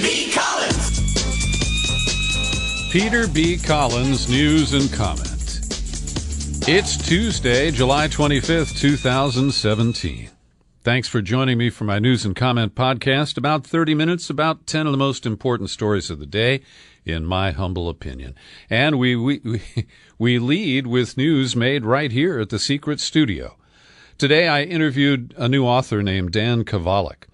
B. Collins. Peter B. Collins, News and Comment. It's Tuesday, July 25th, 2017. Thanks for joining me for my News and Comment podcast. About 30 minutes, about 10 of the most important stories of the day, in my humble opinion. And we lead with news made right here at the Secret Studio. Today I interviewed a new author named Dan Kovalik.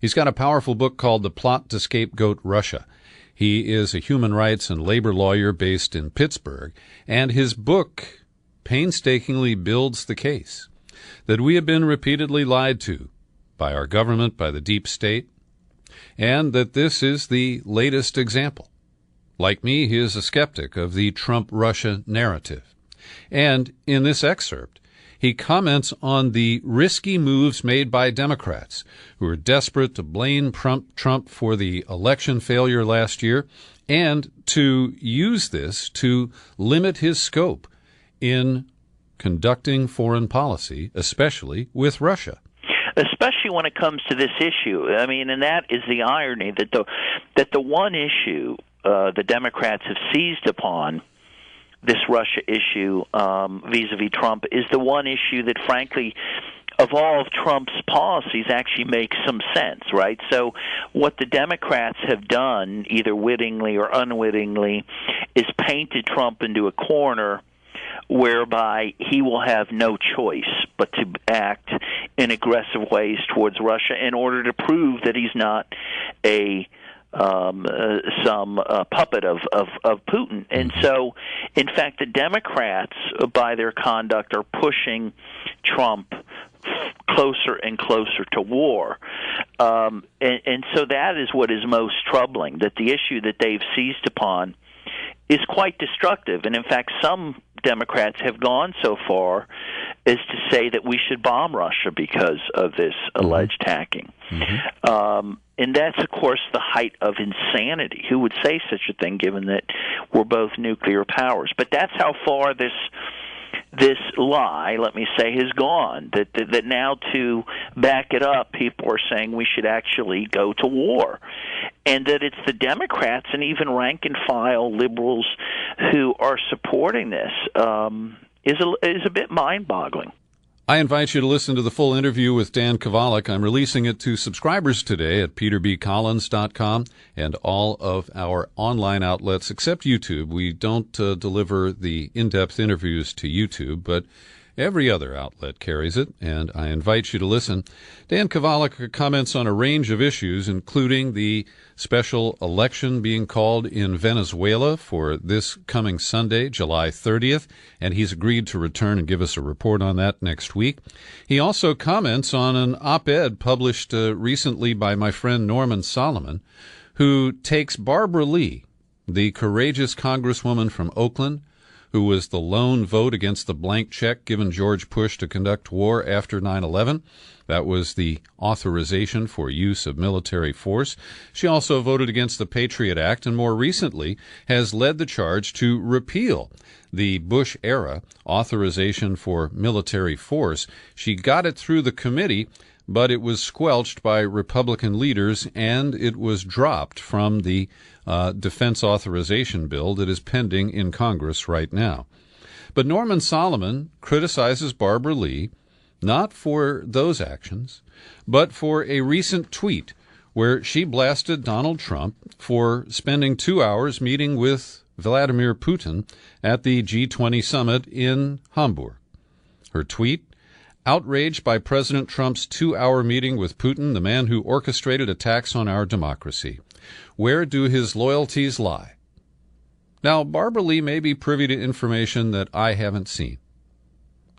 He's got a powerful book called The Plot to Scapegoat Russia. He is a human rights and labor lawyer based in Pittsburgh, and his book painstakingly builds the case that we have been repeatedly lied to by our government, by the deep state, and that this is the latest example. Like me, he is a skeptic of the Trump-Russia narrative. And in this excerpt, he comments on the risky moves made by Democrats who are desperate to blame Trump for the election failure last year and to use this to limit his scope in conducting foreign policy, especially with Russia. Especially when it comes to this issue. I mean, and that is the irony that the one issue the Democrats have seized upon, this Russia issue vis-a-vis Trump, is the one issue that, frankly, of all of Trump's policies actually makes some sense, right? So what the Democrats have done, either wittingly or unwittingly, is painted Trump into a corner whereby he will have no choice but to act in aggressive ways towards Russia in order to prove that he's not some puppet of Putin. And so, in fact, the Democrats, by their conduct, are pushing Trump closer and closer to war. And so that is what is most troubling, that the issue that they've seized upon is quite destructive. And, in fact, some Democrats have gone so far as to say that we should bomb Russia because of this alleged hacking. And that's, of course, the height of insanity. Who would say such a thing, given that we're both nuclear powers? But that's how far this lie, let me say, has gone, that now to back it up, people are saying we should actually go to war, and that it's the Democrats and even rank-and-file liberals who are supporting this is a bit mind-boggling. I invite you to listen to the full interview with Dan Kovalik. I'm releasing it to subscribers today at peterbcollins.com and all of our online outlets except YouTube. We don't deliver the in-depth interviews to YouTube, but every other outlet carries it, and I invite you to listen. Dan Kovalik comments on a range of issues, including the special election being called in Venezuela for this coming Sunday, July 30th, and he's agreed to return and give us a report on that next week. He also comments on an op-ed published recently by my friend Norman Solomon, who takes Barbara Lee, the courageous congresswoman from Oakland, who was the lone vote against the blank check given George Bush to conduct war after 9/11. That was the authorization for use of military force. She also voted against the Patriot Act and more recently has led the charge to repeal the Bush-era authorization for military force. She got it through the committee, but it was squelched by Republican leaders, and it was dropped from the defense authorization bill that is pending in Congress right now. But Norman Solomon criticizes Barbara Lee not for those actions, but for a recent tweet where she blasted Donald Trump for spending 2 hours meeting with Vladimir Putin at the G20 summit in Hamburg. Her tweet: outraged by President Trump's 2-hour meeting with Putin, the man who orchestrated attacks on our democracy. Where do his loyalties lie? Now, Barbara Lee may be privy to information that I haven't seen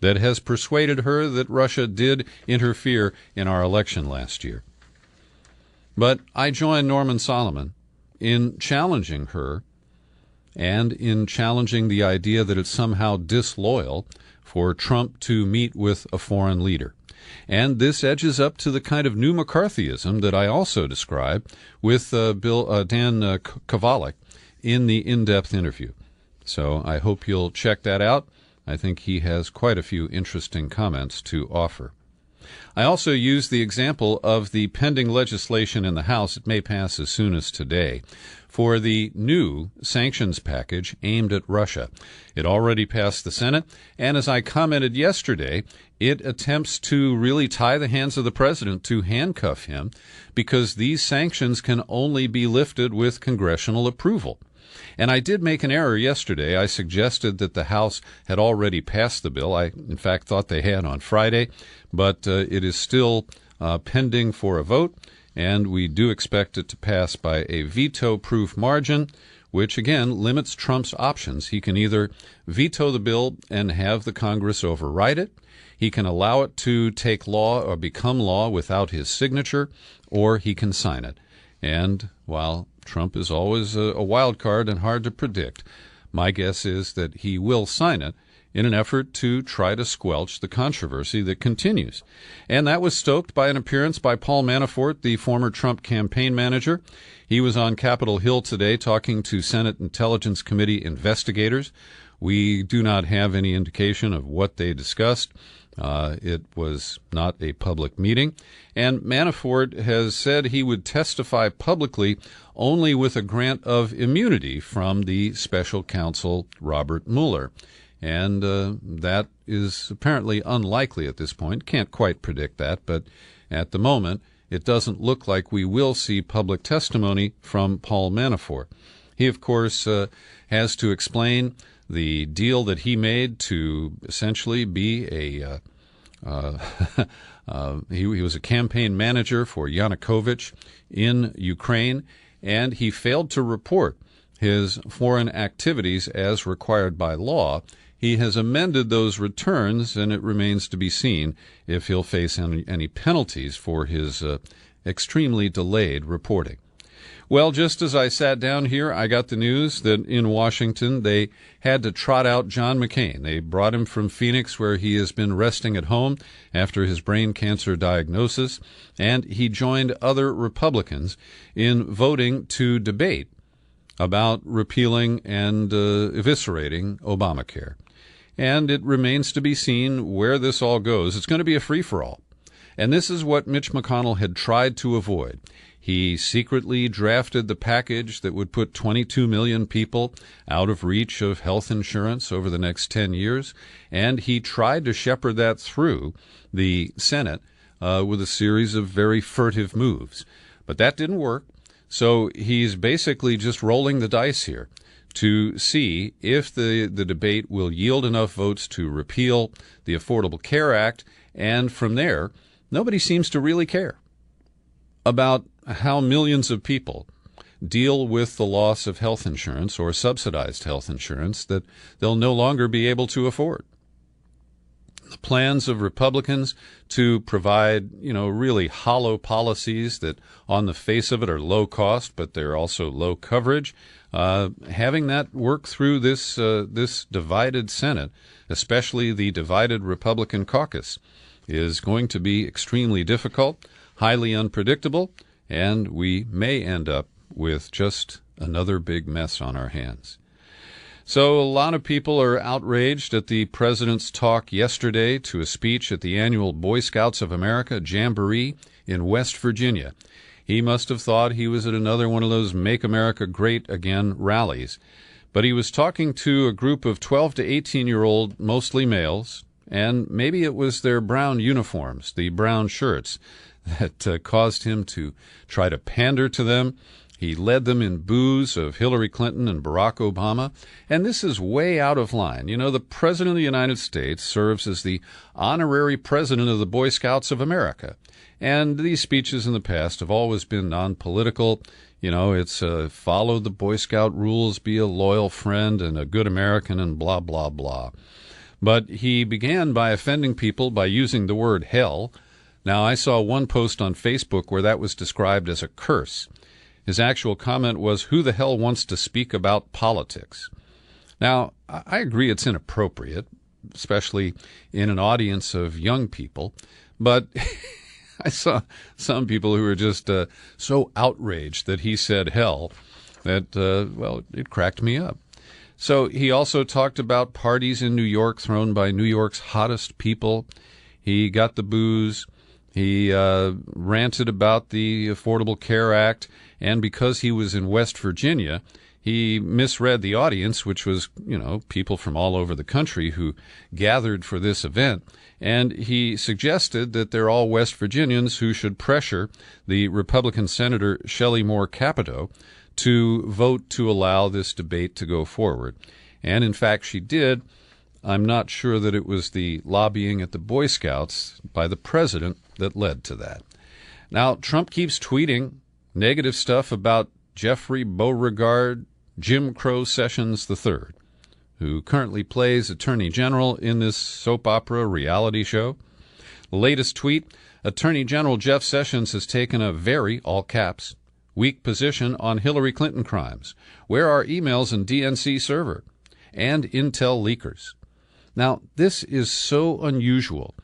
that has persuaded her that Russia did interfere in our election last year. But I join Norman Solomon in challenging her and in challenging the idea that it's somehow disloyal for Trump to meet with a foreign leader. And this edges up to the kind of new McCarthyism that I also describe with Dan Kovalik in the in-depth interview. So I hope you'll check that out. I think he has quite a few interesting comments to offer. I also used the example of the pending legislation in the House. It may pass as soon as today, for the new sanctions package aimed at Russia. It already passed the Senate, and as I commented yesterday, it attempts to really tie the hands of the president, to handcuff him, because these sanctions can only be lifted with congressional approval. And I did make an error yesterday. I suggested that the House had already passed the bill. I, in fact, thought they had on Friday, but it is still pending for a vote, and we do expect it to pass by a veto-proof margin, which, again, limits Trump's options. He can either veto the bill and have the Congress override it, he can allow it to take law or become law without his signature, or he can sign it. And while Trump is always a wild card and hard to predict, my guess is that he will sign it in an effort to try to squelch the controversy that continues. And that was stoked by an appearance by Paul Manafort, the former Trump campaign manager. He was on Capitol Hill today talking to Senate Intelligence Committee investigators. We do not have any indication of what they discussed. It was not a public meeting. And Manafort has said he would testify publicly only with a grant of immunity from the special counsel Robert Mueller. And that is apparently unlikely at this point. Can't quite predict that, but at the moment, it doesn't look like we will see public testimony from Paul Manafort. He, of course, has to explain the deal that he made to essentially be a he was a campaign manager for Yanukovych in Ukraine, and he failed to report his foreign activities as required by law. He has amended those returns, and it remains to be seen if he'll face any penalties for his extremely delayed reporting. Well, just as I sat down here, I got the news that in Washington they had to trot out John McCain. They brought him from Phoenix, where he has been resting at home after his brain cancer diagnosis, and he joined other Republicans in voting to debate about repealing and eviscerating Obamacare. And it remains to be seen where this all goes. It's going to be a free-for-all. And this is what Mitch McConnell had tried to avoid. He secretly drafted the package that would put 22 million people out of reach of health insurance over the next 10 years, and he tried to shepherd that through the Senate with a series of very furtive moves. But that didn't work, so he's basically just rolling the dice here to see if the debate will yield enough votes to repeal the Affordable Care Act, and from there, nobody seems to really care about how millions of people deal with the loss of health insurance or subsidized health insurance that they'll no longer be able to afford. The plans of Republicans to provide, really hollow policies that on the face of it are low cost, but they're also low coverage, having that work through this divided Senate, especially the divided Republican caucus, is going to be extremely difficult, highly unpredictable, and we may end up with just another big mess on our hands. So a lot of people are outraged at the president's talk yesterday to a speech at the annual Boy Scouts of America Jamboree in West Virginia. He must have thought he was at another one of those Make America Great Again rallies. But he was talking to a group of 12 to 18-year-old, mostly males, and maybe it was their brown uniforms, the brown shirts, that caused him to try to pander to them. He led them in boos of Hillary Clinton and Barack Obama, and this is way out of line. The President of the United States serves as the honorary president of the Boy Scouts of America, and these speeches in the past have always been non-political. It's follow the Boy Scout rules, be a loyal friend and a good American, and blah, blah, blah. But he began by offending people by using the word hell. Now, I saw one post on Facebook where that was described as a curse. His actual comment was, "Who the hell wants to speak about politics?" Now, I agree it's inappropriate, especially in an audience of young people, but I saw some people who were just so outraged that he said hell that, it cracked me up. So he also talked about parties in New York thrown by New York's hottest people. He got the boos. He ranted about the Affordable Care Act, and because he was in West Virginia, he misread the audience, which was, people from all over the country who gathered for this event, and he suggested that they're all West Virginians who should pressure the Republican Senator Shelley Moore Capito to vote to allow this debate to go forward. And in fact, she did. I'm not sure that it was the lobbying at the Boy Scouts by the president that led to that. Now, Trump keeps tweeting negative stuff about Jeffrey Beauregard Jim Crow Sessions III, who currently plays Attorney General in this soap opera reality show. The latest tweet, Attorney General Jeff Sessions has taken a very, all caps, weak position on Hillary Clinton crimes. Where are emails and DNC server? And intel leakers. Now, this is so unusual.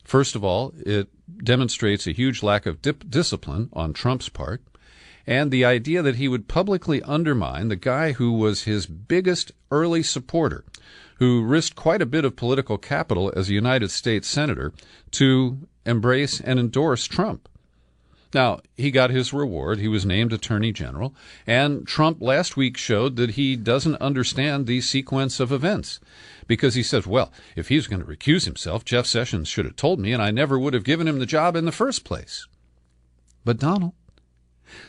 First of all, it demonstrates a huge lack of discipline on Trump's part, and the idea that he would publicly undermine the guy who was his biggest early supporter, who risked quite a bit of political capital as a United States senator to embrace and endorse Trump. Now, he got his reward. He was named Attorney General, and Trump last week showed that he doesn't understand the sequence of events, because he says, well, if he's going to recuse himself, Jeff Sessions should have told me, and I never would have given him the job in the first place. But Donald,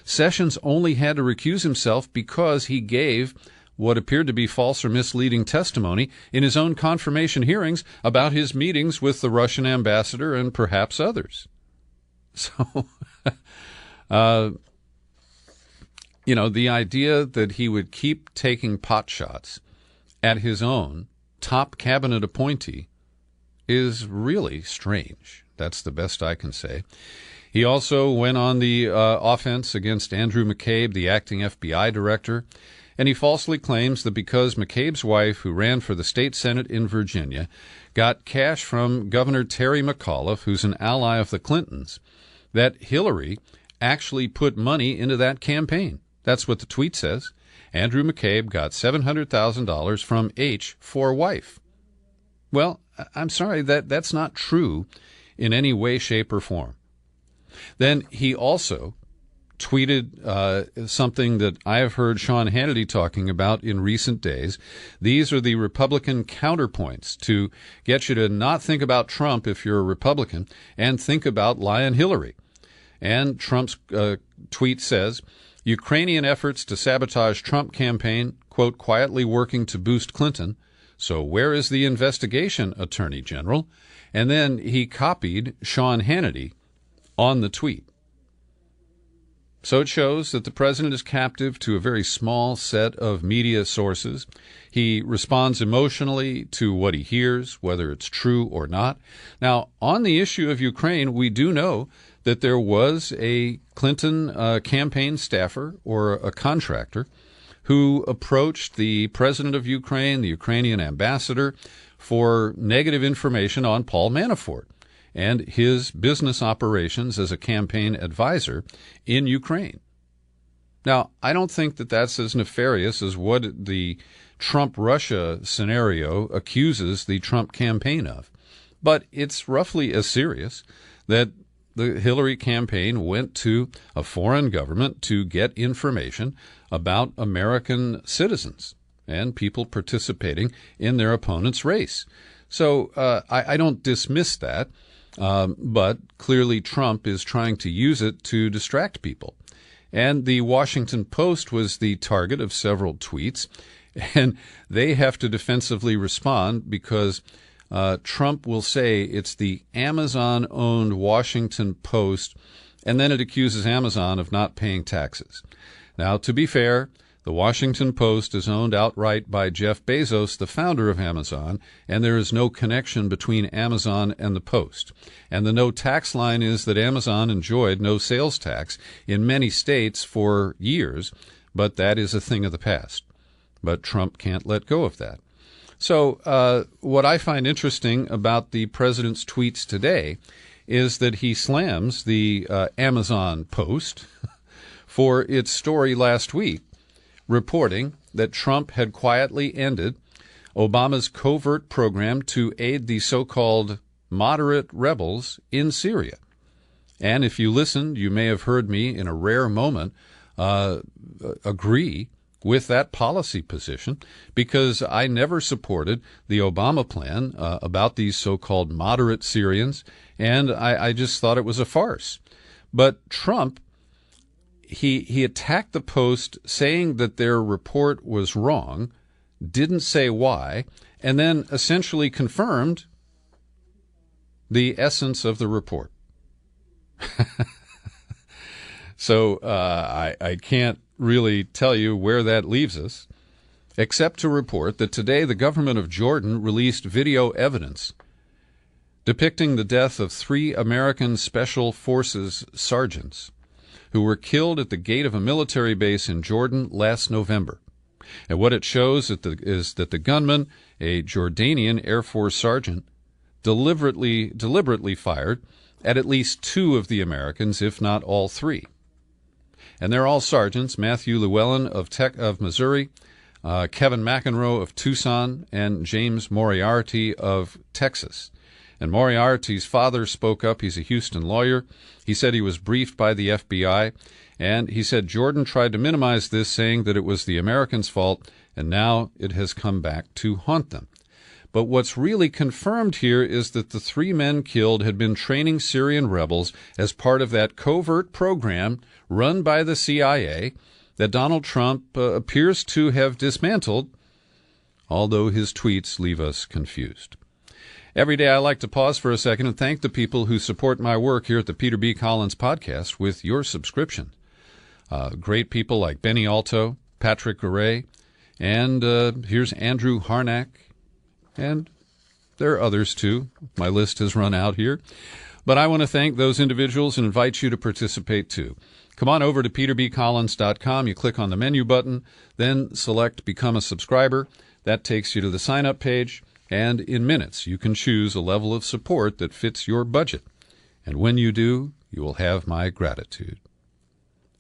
Sessions only had to recuse himself because he gave what appeared to be false or misleading testimony in his own confirmation hearings about his meetings with the Russian ambassador and perhaps others. So, the idea that he would keep taking pot shots at his own top cabinet appointee is really strange. That's the best I can say. He also went on the offense against Andrew McCabe, the acting FBI director, and he falsely claims that because McCabe's wife, who ran for the state senate in Virginia, got cash from Governor Terry McAuliffe, who's an ally of the Clintons, that Hillary actually put money into that campaign. That's what the tweet says. Andrew McCabe got $700,000 from H for wife. Well, I'm sorry, that's not true in any way, shape, or form. Then he also tweeted something that I have heard Sean Hannity talking about in recent days. These are the Republican counterpoints to get you to not think about Trump if you're a Republican and think about lying Hillary. And Trump's tweet says, Ukrainian efforts to sabotage Trump campaign, quote, quietly working to boost Clinton. So where is the investigation, Attorney General? And then he copied Sean Hannity on the tweet. So it shows that the president is captive to a very small set of media sources. He responds emotionally to what he hears, whether it's true or not. Now, on the issue of Ukraine, we do know that there was a Clinton campaign staffer or a contractor who approached the president of Ukraine, the Ukrainian ambassador, for negative information on Paul Manafort and his business operations as a campaign advisor in Ukraine. Now, I don't think that that's as nefarious as what the Trump-Russia scenario accuses the Trump campaign of. But it's roughly as serious that the Hillary campaign went to a foreign government to get information about American citizens and people participating in their opponent's race. So I don't dismiss that. But clearly Trump is trying to use it to distract people. And the Washington Post was the target of several tweets, and they have to defensively respond because Trump will say it's the Amazon-owned Washington Post, and then it accuses Amazon of not paying taxes. Now, to be fair, the Washington Post is owned outright by Jeff Bezos, the founder of Amazon, and there is no connection between Amazon and the Post. And the no tax line is that Amazon enjoyed no sales tax in many states for years, but that is a thing of the past. But Trump can't let go of that. So what I find interesting about the president's tweets today is that he slams the Amazon Post for its story last week, reporting that Trump had quietly ended Obama's covert program to aid the so-called moderate rebels in Syria. And if you listened, you may have heard me in a rare moment agree with that policy position, because I never supported the Obama plan about these so-called moderate Syrians, and I just thought it was a farce. But Trump, he attacked the Post saying that their report was wrong, didn't say why, and then essentially confirmed the essence of the report. So I can't really tell you where that leaves us, except to report that today the government of Jordan released video evidence depicting the death of 3 American Special Forces sergeants who were killed at the gate of a military base in Jordan last November. And what it shows is that the gunman, a Jordanian Air Force sergeant, deliberately fired at least 2 of the Americans, if not all 3. And they're all sergeants: Matthew Llewellyn of Missouri, Kevin McEnroe of Tucson, and James Moriarty of Texas. And Moriarty's father spoke up. He's a Houston lawyer. He said he was briefed by the FBI, and he said Jordan tried to minimize this, saying that it was the Americans' fault, and now it has come back to haunt them. But what's really confirmed here is that the 3 men killed had been training Syrian rebels as part of that covert program run by the CIA that Donald Trump appears to have dismantled, although his tweets leave us confused. Every day I like to pause for a second and thank the people who support my work here at the Peter B. Collins Podcast with your subscription. Great people like Benny Alto, Patrick Garay, and here's Andrew Harnack. And there are others, too. My list has run out here. But I want to thank those individuals and invite you to participate, too. Come on over to peterbcollins.com. You click on the menu button, then select Become a Subscriber. That takes you to the sign-up page, and in minutes you can choose a level of support that fits your budget. And when you do, you will have my gratitude.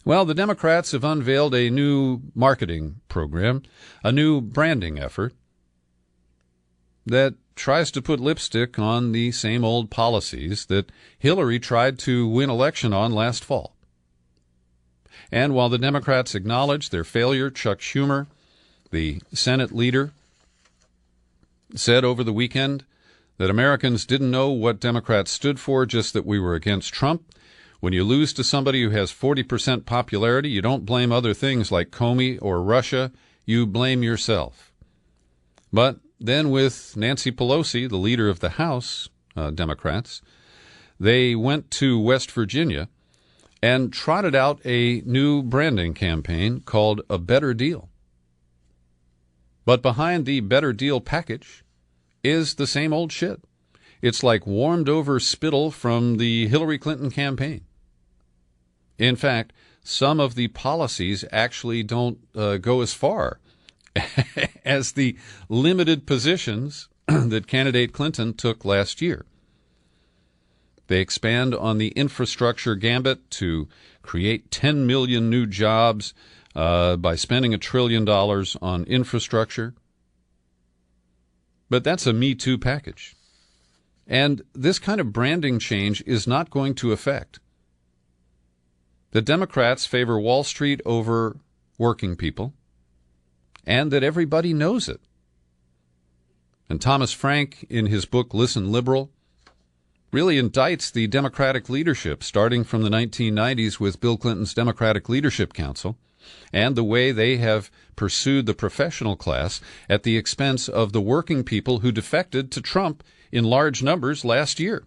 Well, the Democrats have unveiled a new marketing program, a new branding effort that tries to put lipstick on the same old policies that Hillary tried to win election on last fall. And while the Democrats acknowledge their failure, Chuck Schumer, the Senate leader, said over the weekend that Americans didn't know what Democrats stood for, just that we were against Trump. When you lose to somebody who has 40% popularity, you don't blame other things like Comey or Russia, you blame yourself. But then with Nancy Pelosi, the leader of the House Democrats, they went to West Virginia and trotted out a new branding campaign called A Better Deal. But behind the Better Deal package is the same old shit. It's like warmed-over spittle from the Hillary Clinton campaign. In fact, some of the policies actually don't go as far as the limited positions that candidate Clinton took last year. They expand on the infrastructure gambit to create 10 million new jobs by spending $1 trillion on infrastructure. But that's a Me Too package. And this kind of branding change is not going to affect. The Democrats favor Wall Street over working people, and that everybody knows it. And Thomas Frank, in his book Listen Liberal, really indicts the Democratic leadership, starting from the 1990s with Bill Clinton's Democratic Leadership Council, and the way they have pursued the professional class at the expense of the working people who defected to Trump in large numbers last year.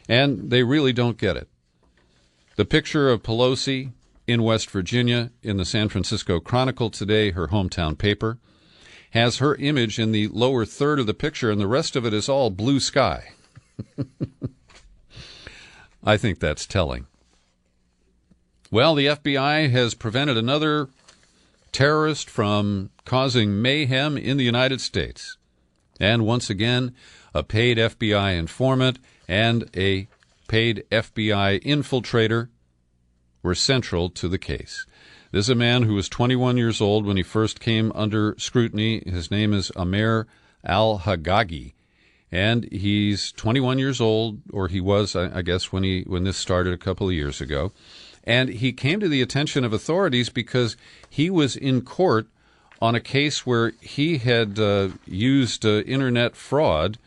And they really don't get it. The picture of Pelosi in West Virginia in the San Francisco Chronicle today, her hometown paper, has her image in the lower third of the picture, and the rest of it is all blue sky. I think that's telling. Well, the FBI has prevented another terrorist from causing mayhem in the United States. And once again, a paid FBI informant and a paid FBI infiltrator were central to the case. This is a man who was 21 years old when he first came under scrutiny. His name is Amer al-Haggagi, and he's 21 years old, or he was, I guess, when this started a couple of years ago. And he came to the attention of authorities because he was in court on a case where he had used internet fraud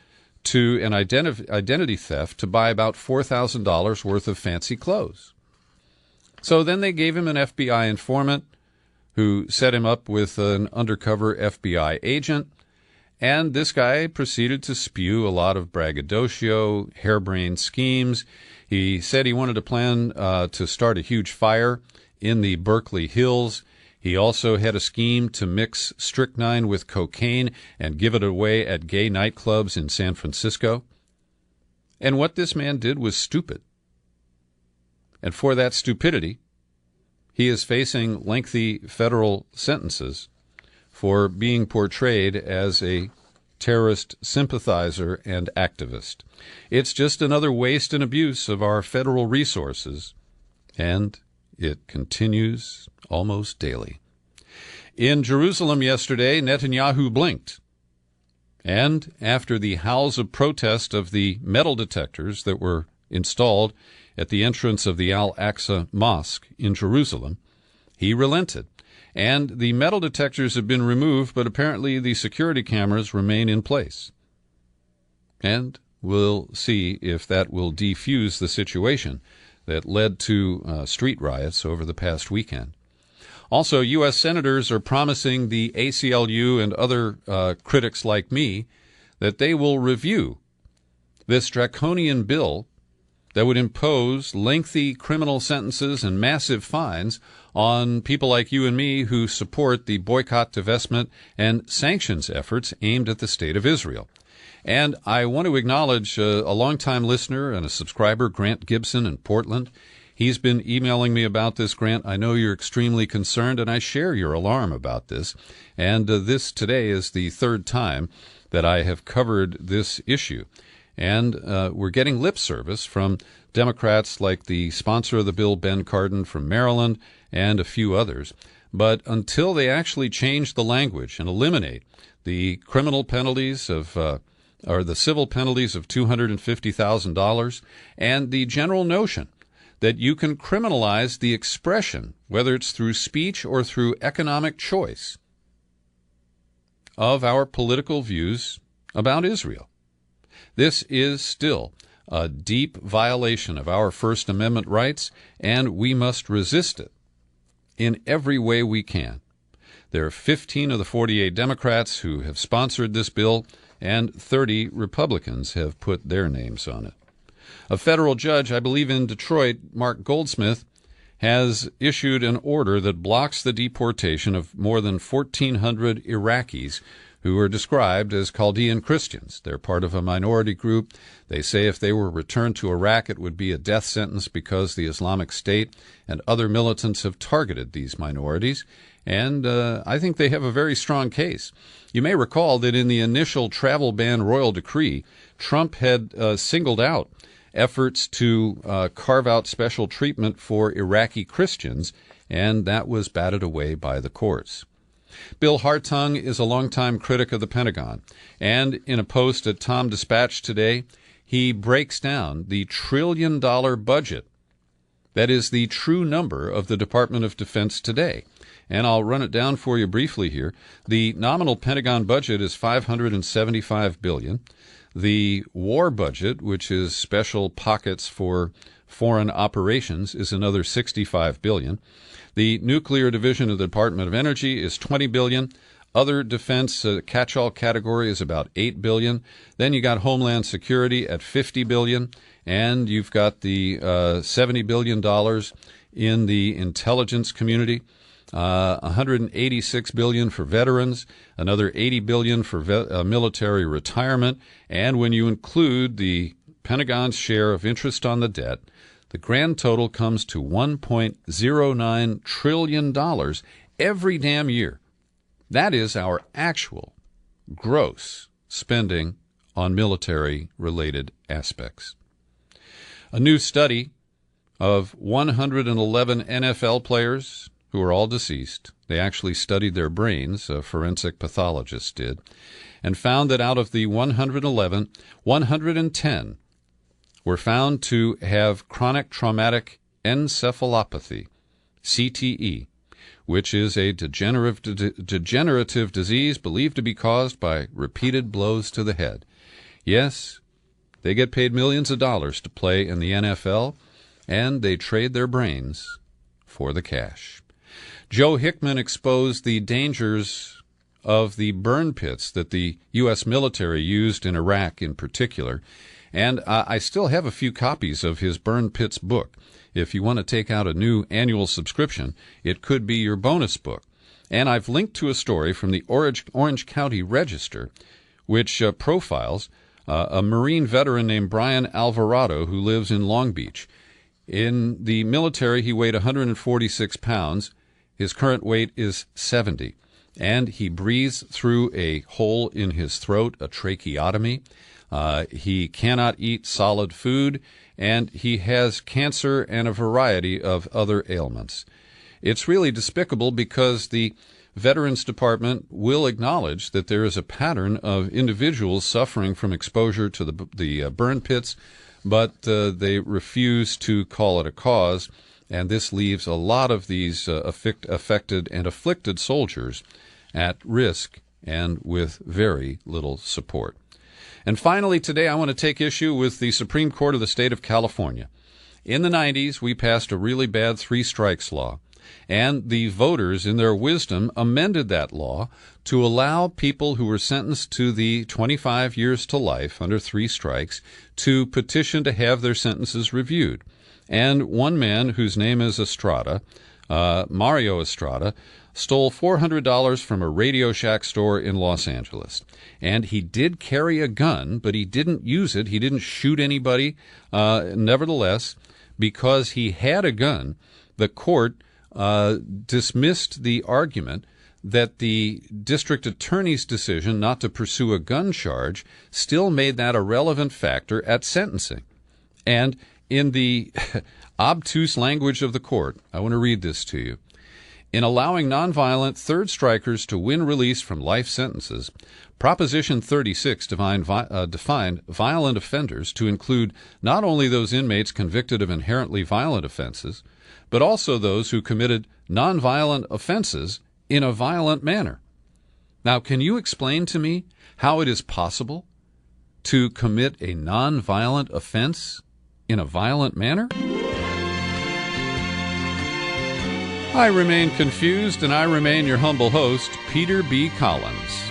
and identity theft to buy about $4,000 worth of fancy clothes. So then they gave him an FBI informant who set him up with an undercover FBI agent, and this guy proceeded to spew a lot of braggadocio, harebrained schemes. He said he wanted to plan to start a huge fire in the Berkeley Hills. He also had a scheme to mix strychnine with cocaine and give it away at gay nightclubs in San Francisco. And what this man did was stupid. And for that stupidity, he is facing lengthy federal sentences for being portrayed as a terrorist sympathizer and activist. It's just another waste and abuse of our federal resources, and it continues almost daily. In Jerusalem yesterday, Netanyahu blinked. And after the howls of protest of the metal detectors that were installed at the entrance of the Al-Aqsa Mosque in Jerusalem, he relented. And the metal detectors have been removed, but apparently the security cameras remain in place. And we'll see if that will defuse the situation that led to street riots over the past weekend. Also, U.S. senators are promising the ACLU and other critics like me that they will review this draconian bill that would impose lengthy criminal sentences and massive fines on people like you and me who support the boycott, divestment, and sanctions efforts aimed at the State of Israel. And I want to acknowledge a longtime listener and a subscriber, Grant Gibson in Portland. He's been emailing me about this, Grant. I know you're extremely concerned, and I share your alarm about this. And this today is the third time that I have covered this issue. And we're getting lip service from Democrats like the sponsor of the bill, Ben Cardin from Maryland, and a few others. But until they actually change the language and eliminate the criminal penalties of or the civil penalties of $250,000 and the general notion that you can criminalize the expression, whether it's through speech or through economic choice, of our political views about Israel. This is still a deep violation of our First Amendment rights, and we must resist it in every way we can. There are 15 of the 48 Democrats who have sponsored this bill, and 30 Republicans have put their names on it. A federal judge, I believe in Detroit, Mark Goldsmith, has issued an order that blocks the deportation of more than 1,400 Iraqis who are described as Chaldean Christians. They're part of a minority group. They say if they were returned to Iraq, it would be a death sentence because the Islamic State and other militants have targeted these minorities. And I think they have a very strong case. You may recall that in the initial travel ban royal decree, Trump had singled out efforts to carve out special treatment for Iraqi Christians, and that was batted away by the courts. Bill Hartung is a longtime critic of the Pentagon, and in a post at Tom Dispatch today, he breaks down the $1 trillion budget that is the true number of the Department of Defense today. And I'll run it down for you briefly here. The nominal Pentagon budget is $575 billion. The war budget, which is special pockets for foreign operations, is another $65 billion. The nuclear division of the Department of Energy is $20 billion. Other defense catch-all category is about $8 billion. Then you got Homeland Security at $50 billion, and you've got the $70 billion in the intelligence community. $186 billion for veterans, another $80 billion for military retirement, and when you include the Pentagon's share of interest on the debt, the grand total comes to $1.09 trillion every damn year. That is our actual gross spending on military-related aspects. A new study of 111 NFL players who are all deceased. They actually studied their brains, forensic pathologists did, and found that out of the 111, 110 were found to have chronic traumatic encephalopathy, CTE, which is a degenerative disease believed to be caused by repeated blows to the head. Yes, they get paid millions of dollars to play in the NFL, and they trade their brains for the cash. Joe Hickman exposed the dangers of the burn pits that the U.S. military used in Iraq in particular, and I still have a few copies of his Burn Pits book. If you want to take out a new annual subscription, it could be your bonus book. And I've linked to a story from the Orange County Register, which profiles a Marine veteran named Brian Alvarado who lives in Long Beach. In the military, he weighed 146 pounds. His current weight is 70. And he breathes through a hole in his throat, a tracheotomy. He cannot eat solid food, and he has cancer and a variety of other ailments. It's really despicable because the Veterans Department will acknowledge that there is a pattern of individuals suffering from exposure to the burn pits, but they refuse to call it a cause, and this leaves a lot of these affected and afflicted soldiers at risk and with very little support. And finally, today I want to take issue with the Supreme Court of the state of California. In the 90s, we passed a really bad three-strikes law, and the voters, in their wisdom, amended that law to allow people who were sentenced to the 25 years to life under three strikes to petition to have their sentences reviewed. And one man, whose name is Estrada, Mario Estrada, stole $400 from a Radio Shack store in Los Angeles. And he did carry a gun, but he didn't use it. He didn't shoot anybody. Nevertheless, because he had a gun, the court dismissed the argument that the district attorney's decision not to pursue a gun charge still made that a relevant factor at sentencing. And in the obtuse language of the court, I want to read this to you. In allowing nonviolent third strikers to win release from life sentences, Proposition 36 defined violent offenders to include not only those inmates convicted of inherently violent offenses, but also those who committed nonviolent offenses in a violent manner. Now, can you explain to me how it is possible to commit a nonviolent offense in a violent manner? I remain confused, and I remain your humble host, Peter B. Collins.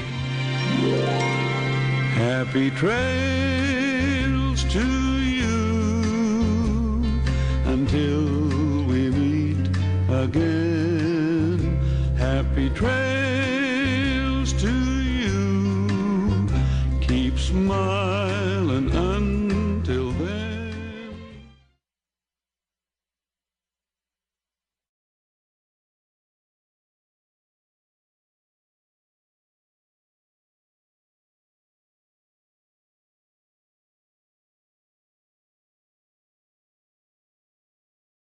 Happy trails to you until we meet again. Happy trails to you. Keep smiling